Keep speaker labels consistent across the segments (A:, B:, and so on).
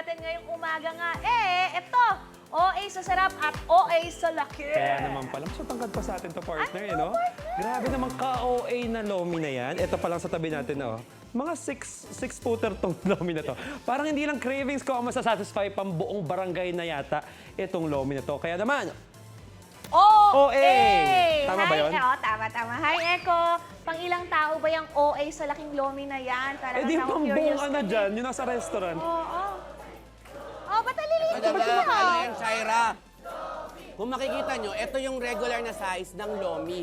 A: natin ngayong umaga nga. Ito, OA sa sarap at OA sa laki.
B: Kaya naman pala, mas matangkad pa sa atin to partner, eh, no? Grabe naman ka-OA na lomi na yan. Ito pa lang sa tabi natin, oh. Mga six-footer tong lomi na to. Parang hindi lang cravings ko ang masasatisfy pang buong barangay na yata itong lomi na to. Kaya naman, OA! Tama ba yun?
A: Tama. Hi, Echo. Pang ilang tao ba yung OA sa laking lomi na yan? Talagang
B: Eh di
A: ako
B: pang
A: curious
B: buong ano
A: din.
B: dyan, yung nasa restaurant.
A: Oo. Ba't nalilito
C: Madam,
A: ba sila?
C: ano yan, Shaira? Kung makikita nyo, ito yung regular na size ng lomi.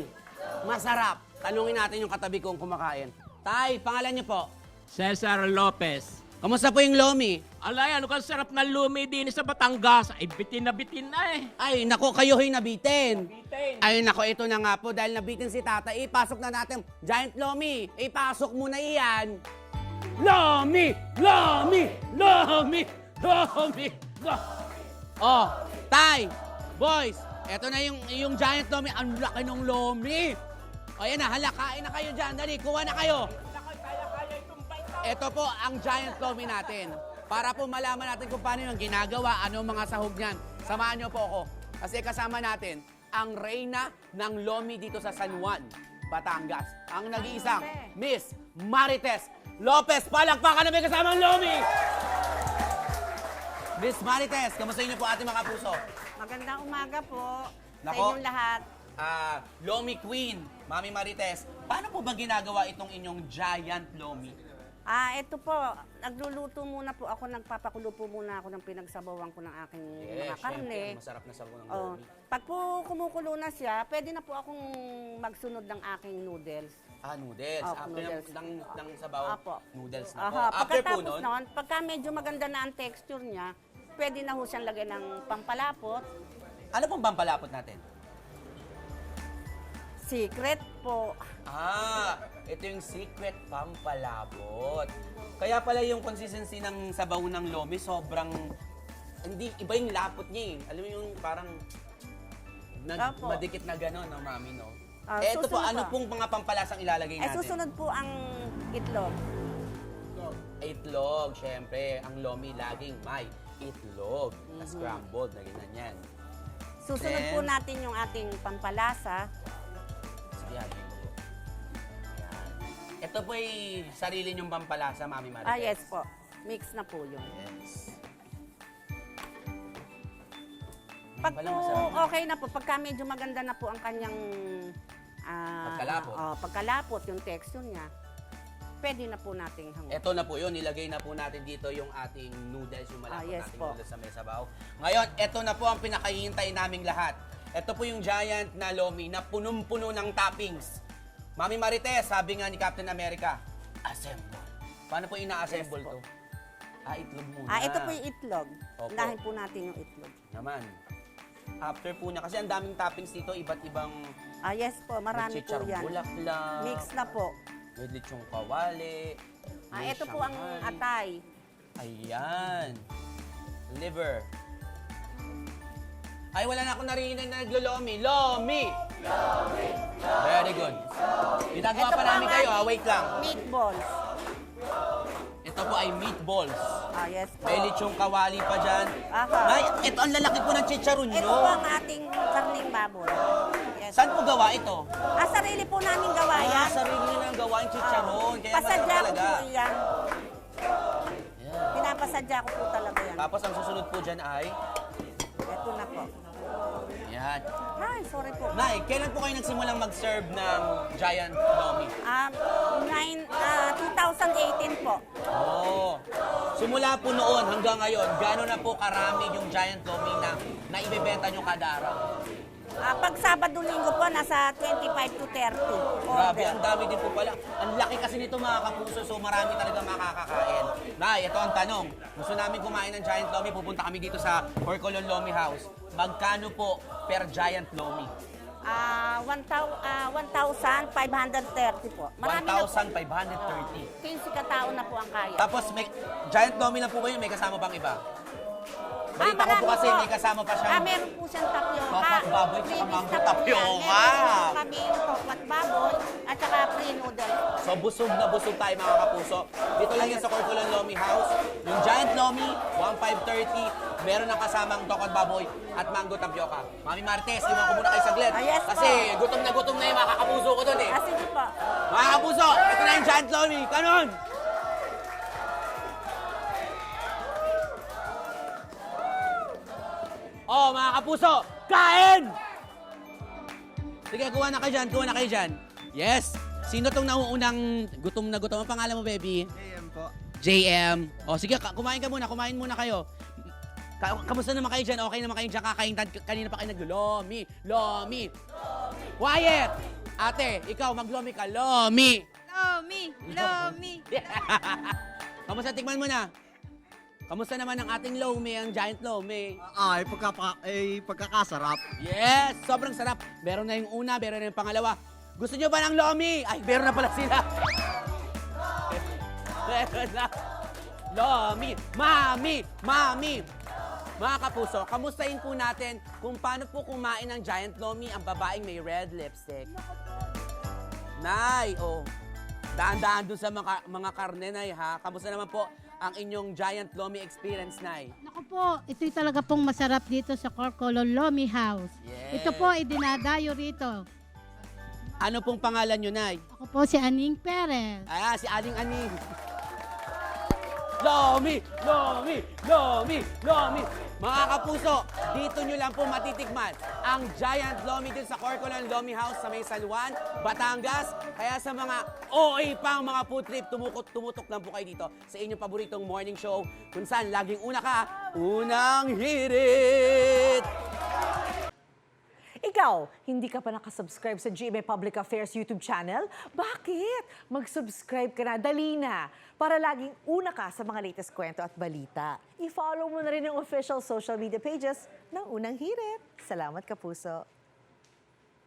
C: Masarap. Tanungin natin yung katabi kong kumakain. Tay, pangalan niyo po?
D: Cesar Lopez.
C: Kamusta po yung lomi?
D: Alay, ano ka sarap ng lumi din sa Batangas. Ay, bitin na eh.
C: Ay, nako, kayo ho'y nabitin. Ay, nako, ito na nga po. Dahil nabitin si tata, ipasok na natin. Giant lomi, ipasok muna iyan.
D: Lomi! Lomi! Lomi! Lomi!
C: Oh, Tay, boys, eto na yung giant lomi. Ang laki ng lomi. O yan na, hala, kain na kayo dyan. Dali, kuha na kayo. Ito po ang giant lomi natin. Para po malaman natin kung paano yung ginagawa, ano mga sahog niyan. Samahan niyo po ako. Kasi kasama natin ang reyna ng lomi dito sa San Juan, Batangas. Ang nag-iisang Miss Marites Lopez. Palakpakan na may kasamang lomi! Miss Marites, kamusta niyo po ating mga puso?
E: Magandang umaga po sa
C: Nako.
E: inyong lahat.
C: Lomi Queen, Mami Marites. Paano po ba ginagawa itong inyong giant lomi?
E: Ito po, nagluluto muna po ako, nagpapakulo po muna ako ng pinagsabawan ko ng aking mga karne.
C: Syempre, masarap na sabaw ng
E: Oh,
C: lomi.
E: pag po kumukulo na siya, pwede na po akong magsunod ng aking noodles.
C: Noodles.
E: Opo,
C: After
E: noodles.
C: ng sabaw,
E: Apo.
C: noodles na po.
E: Aha,
C: After po
E: pagkatapos
C: nun,
E: noon, pagka medyo maganda na ang texture niya, pwede na ho siyang lagyan ng pampalapot.
C: ano pong pampalapot natin?
E: Secret po.
C: Ito yung secret pampalabot. Kaya pala yung consistency ng sabaw ng lomi, sobrang, hindi, iba yung lapot niya eh. Alam mo yung parang,
E: Opo.
C: madikit na gano'n, no, Mami, no? Ito po,
E: Susunod
C: ano
E: po.
C: pong mga pampalasang ilalagay natin?
E: Susunod po ang itlog.
C: Itlog, syempre. Ang lomi laging may itlog na scrambled na ganyan yan.
E: Susunod
C: Then,
E: po natin yung ating pampalasa.
C: Sige, yan. Ito po ay sarili niyong pampalasa, Mami Marites.
E: Yes po. Mix na po yun.
C: Yes.
E: Pag
C: Pala,
E: po
C: masarap na.
E: okay na po, pagka medyo maganda na po ang kanyang
C: Pagkalapot.
E: pagkalapot, yung texture niya, pwede na po nating hanguin.
C: Ito na po yun, nilagay na po natin dito yung ating noodles, yung malapot
E: Yes
C: nating
E: po.
C: noodles sa may sabaw. Ngayon, ito na po ang pinakahihintay naming lahat. Ito po yung giant na lomi na punong-puno ng toppings. Mami Marites, sabi nga ni Captain America, assemble. Paano po ina-assemble
E: Yes po.
C: to? Itlog muna.
E: Ito po yung itlog.
C: Opo.
E: Unahin po natin yung itlog.
C: Naman. After po niya, kasi ang daming toppings dito, iba't ibang
E: Yes po, marami po
C: chicharong
E: yan.
C: bulaklak,
E: Mix na po.
C: may lechong kawali, may
E: Ito po ang
C: Shanghai.
E: atay.
C: Ayan. Liver. Ay, wala na akong narinig na naglo-lomi. Lomi! Lomi! Very good. Ginagawa pa namin
E: ang
C: kayo,
E: ating
C: wait lang.
E: Meatballs.
C: Ito po ay meatballs.
E: Yes po.
C: May lechong kawali pa dyan.
E: Aha.
C: Ay, ito ang lalaki po ng chicharon
E: Ito
C: nyo.
E: po ang ating karning baboy. Yes.
C: Saan po gawa ito?
E: Sarili po namin gawa yan.
C: Sarili nyo nang gawa yung chicharon. Kaya masarap
E: Pasadya ko
C: talaga.
E: po yan.
C: Yan.
E: Pinapasadya ko po talaga yan.
C: Tapos ang susunod po dyan ay,
E: Ito na po.
C: yan.
E: Ay, sorry po.
C: Nay, kailan po kayo nagsimulang mag-serve ng giant lomi?
E: 2018 po.
C: Oh. Simula po noon hanggang ngayon, gaano na po karami yung giant lomi na naibebenta nyo kada araw?
E: Pag Sabado-Linggo po, nasa 25 to 30
C: Grabe,
E: order.
C: ang dami din po pala. Ang laki kasi nito mga kapuso, so marami talaga makakakain. Nay, ito ang tanong. Gusto namin kumain ng giant lomi, pupunta kami dito sa Porcolon Lomi House. Magkano po per giant lomi?
E: 1,530 po. Marami na po.
C: 1,530.
E: 15 katao na po ang kaya.
C: Tapos may giant lomi lang po ba yun? May kasama pang iba? Balita ko po kasi may kasama pa siya.
E: Meron po siyang tapioca.
C: Topat baboy, tsaka
E: Previous
C: mango
E: na po
C: tapioca.
E: yan. Meron po kami topat baboy at saka pre-noodle.
C: So busog na busog tayo mga kapuso. Dito lang yan sa Corcolan Lomi House. Yung Giant Lomi, 1,530. Meron ng kasamang tokot baboy at mango tapioca. Mami Martes, iwan ko muna kayo saglit.
E: Yes po.
C: Kasi gutom na yung mga kakapuso ko doon eh.
E: Sige po.
C: Mga kapuso, ito na yung Giant Lomi. Kanon! Oh, mga kapuso, kain! Sige, kuha na kayo dyan. Yes! Sino tong nauunang gutom na gutom? Ang pangalan mo, baby?
F: JM po.
C: JM. O sige, kumain muna kayo. Kamusta naman kayo dyan? Okay naman kayo dyan? Kanina pa kayo nag-lomi. Lomi. Quiet! Ate, ikaw maglomi ka. Lomi.
A: Lomi!
C: Kamusta, tikman mo na? Kamusta naman ang ating lomi, ang giant lomi?
F: Pagkakasarap.
C: Yes! Sobrang sarap. Meron na yung una, meron na yung pangalawa. Gusto nyo ba ng lomi? Ay, meron na pala sila. Meron na. Lomi. Mami. Mga kapuso, kamustahin po natin kung paano po kumain ng giant lomi ang babaeng may red lipstick. Nay, daan-daan dun sa mga karne, Nay, ha? Kamusta naman po ang inyong giant lomi experience, Nay?
G: Naku po, ito'y talaga pong masarap dito sa Corcolan Lomi House.
C: Yes.
G: Ito po ay dinadayo rito.
C: Ano pong pangalan nyo, Nay?
G: Ako po si Aning Perez.
C: Si Aling Aning. Lomi! Lomi! Lomi! Lomi! Mga kapuso, dito nyo lang po matitikman ang Giant Lomi dito sa Corcolan Lomi House sa may San Juan, Batangas. Kaya sa mga OA pang mga food trip, tumutok lang po kayo dito sa inyong paboritong morning show kung saan laging una ka, unang hirit!
H: Ikaw, hindi ka pa nakasubscribe sa GMA Public Affairs YouTube channel? Bakit? Mag-subscribe ka na, dali na, para laging una ka sa mga latest kwento at balita. I-follow mo na rin ang official social media pages ng Unang Hirit. Salamat, Kapuso.